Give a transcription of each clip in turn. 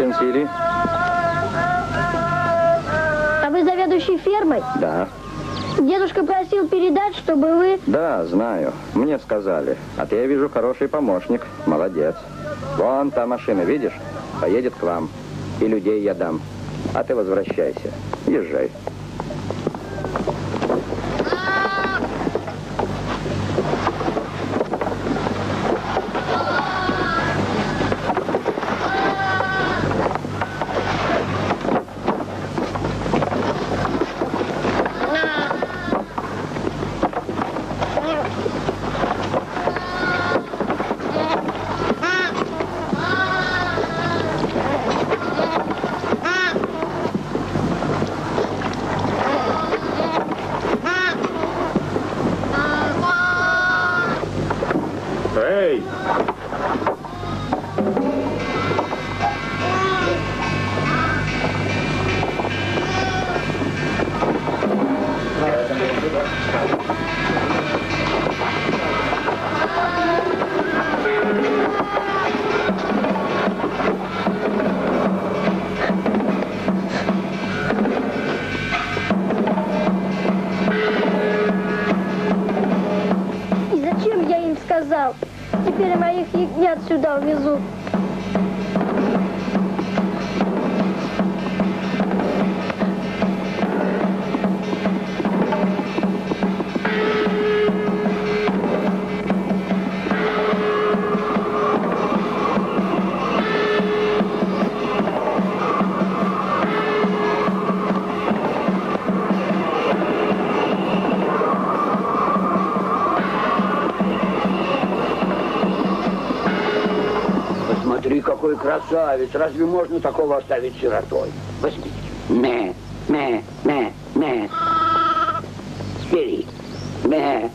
Сенсили. А вы заведующий фермой? Да. Дедушка просил передать, чтобы вы... Да, знаю. Мне сказали. А ты, я вижу, хороший помощник. Молодец. Вон та машина, видишь? Поедет к вам. И людей я дам. А ты возвращайся. Езжай. Теперь моих ягнят сюда увезут. Какой красавец! Разве можно такого оставить сиротой? Возьмите. Мэ, мэ, мэ, мэ. Бери. Мэ.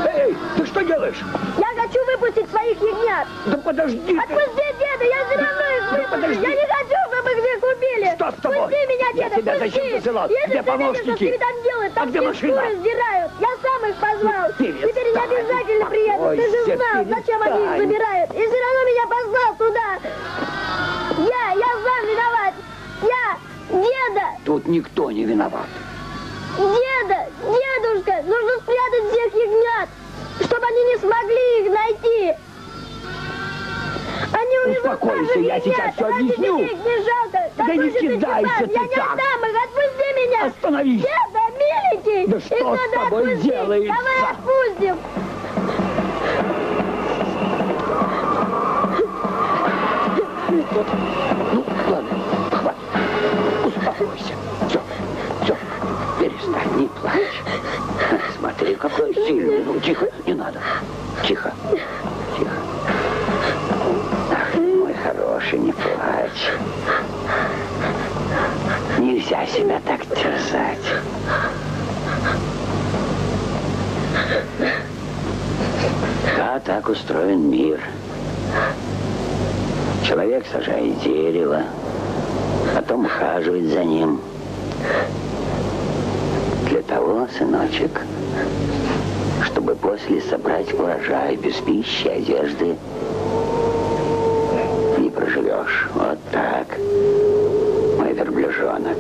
Эй, ты что делаешь? Я хочу выпустить своих ягнят. Да подожди ты! Отпусти, деда, я все равно их выпущу. Я не хочу, чтобы их всех убили. Что с тобой? Пусти меня, Я деда, тебя пусти. зачем посылал? Если Где ты видишь, помощники? что тебе там делают, там А где все машина? шкуры сдирают. Я сам их позвал. Перестань. Теперь я обязательно приеду. Ой, Ты же знал, перестань. зачем они их забирают. И все равно меня позвал туда. Я сам виноват. Деда. Тут никто не виноват. Дедушка, нужно спрятать всех ягнят, чтобы они не смогли их найти. Они увезут Успокойся, я сейчас все объясню. Их не жалко. Да не кидайся ты Я не так. отдам их, отпусти меня. Остановись. Деда, миленький. Да их что с надо тобой отпустить. делается? Давай отпустим. Ну, ладно, хватит. Успокойся. Все, перестань, не плачь. Смотри, какой сильный. Ну, тихо, не надо. Тихо. Ах, мой хороший, не плачь. Нельзя себя так терзать. Да, так устроен мир. Человек сажает дерево, потом ухаживает за ним. Для того, сыночек, чтобы после собрать урожай без пищи, одежды, не проживешь. Вот так, мой верблюжонок.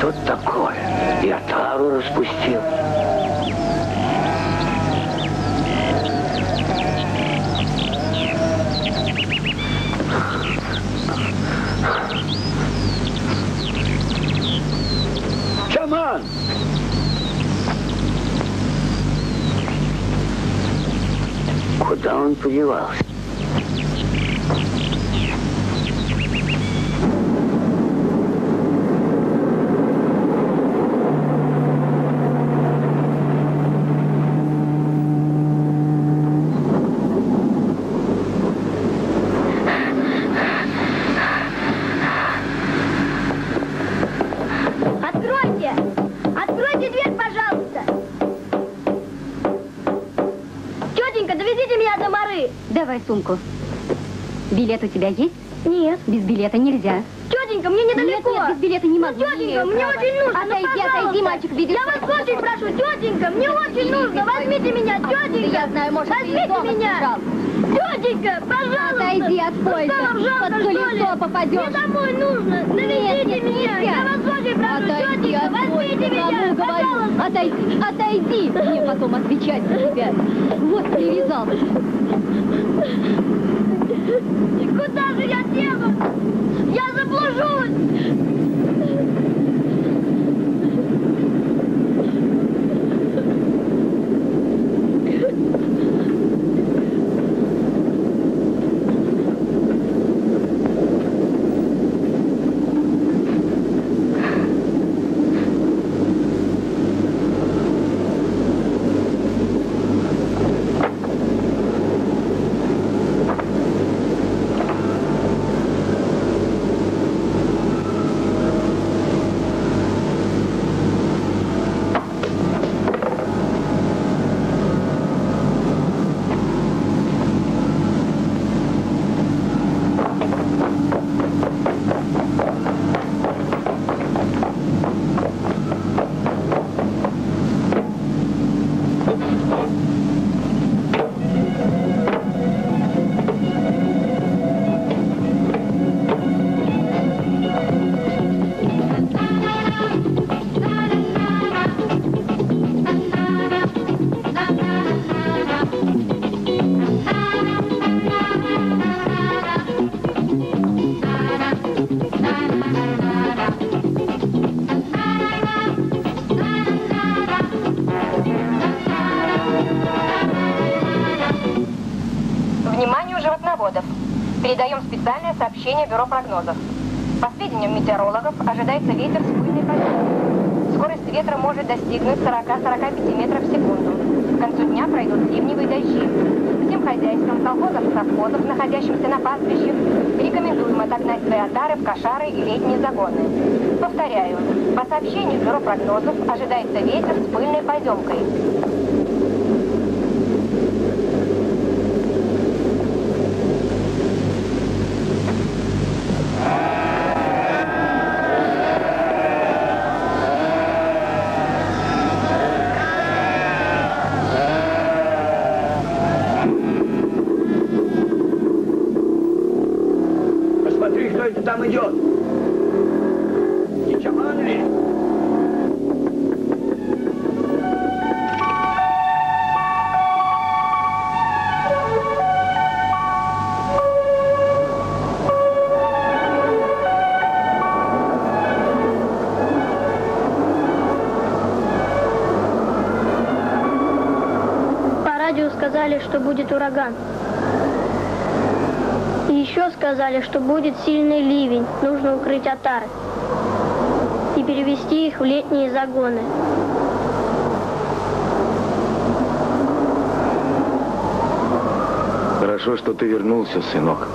Что такое? И отару распустил. Шаман! Куда он подевался? Откройте! Откройте дверь, пожалуйста! Тетенька, довезите меня до Мары! Давай сумку. Билет у тебя есть? Нет. Без билета нельзя. Тетенька, мне недалеко. Нет, без билета не могу. Тетенька, Не имею мне права. очень нужно, Отойди, ну, пожалуйста. отойди, мальчик, веди. Я вас очень прошу, тетенька, мне очень нужно. Возьмите меня, тетенька. Я знаю, может, ты из возьмите дома меня. сбежал. Тетенька, пожалуйста. Отойди от поезда. Что вам жалко, Под что ли? колесо попадешь. Мне домой нужно. Довезите Нет, меня. нельзя. Я вас очень прошу, Отойди тетенька, от поезда, возьмите меня. кому говорю. Пожалуйста. Отойди, отойди. Мне потом отвечать за тебя. Вот привязал. Куда же я дену? Я заблужусь. Вниманию животноводов. Передаем специальное сообщение Бюро прогнозов. По сведениям метеорологов, ожидается ветер с пыльной поверхностью. Скорость ветра может достигнуть 40-45 метров в секунду. К концу дня пройдут ливневые дожди. Всем хозяйствам, колхозам и совхозам, находящимся на пастбищах, рекомендуем отогнать свои отары в кошары и летние загоны. Повторяю, по сообщению Бюро прогнозов ожидается ветер с пыльной поземкой. Посмотри, кто это там идет. Не шаман ли? По радио сказали, что будет ураган. И еще сказали, что будет сильный ливень. Нужно укрыть отары и перевести их в летние загоны. Хорошо, что ты вернулся, сынок.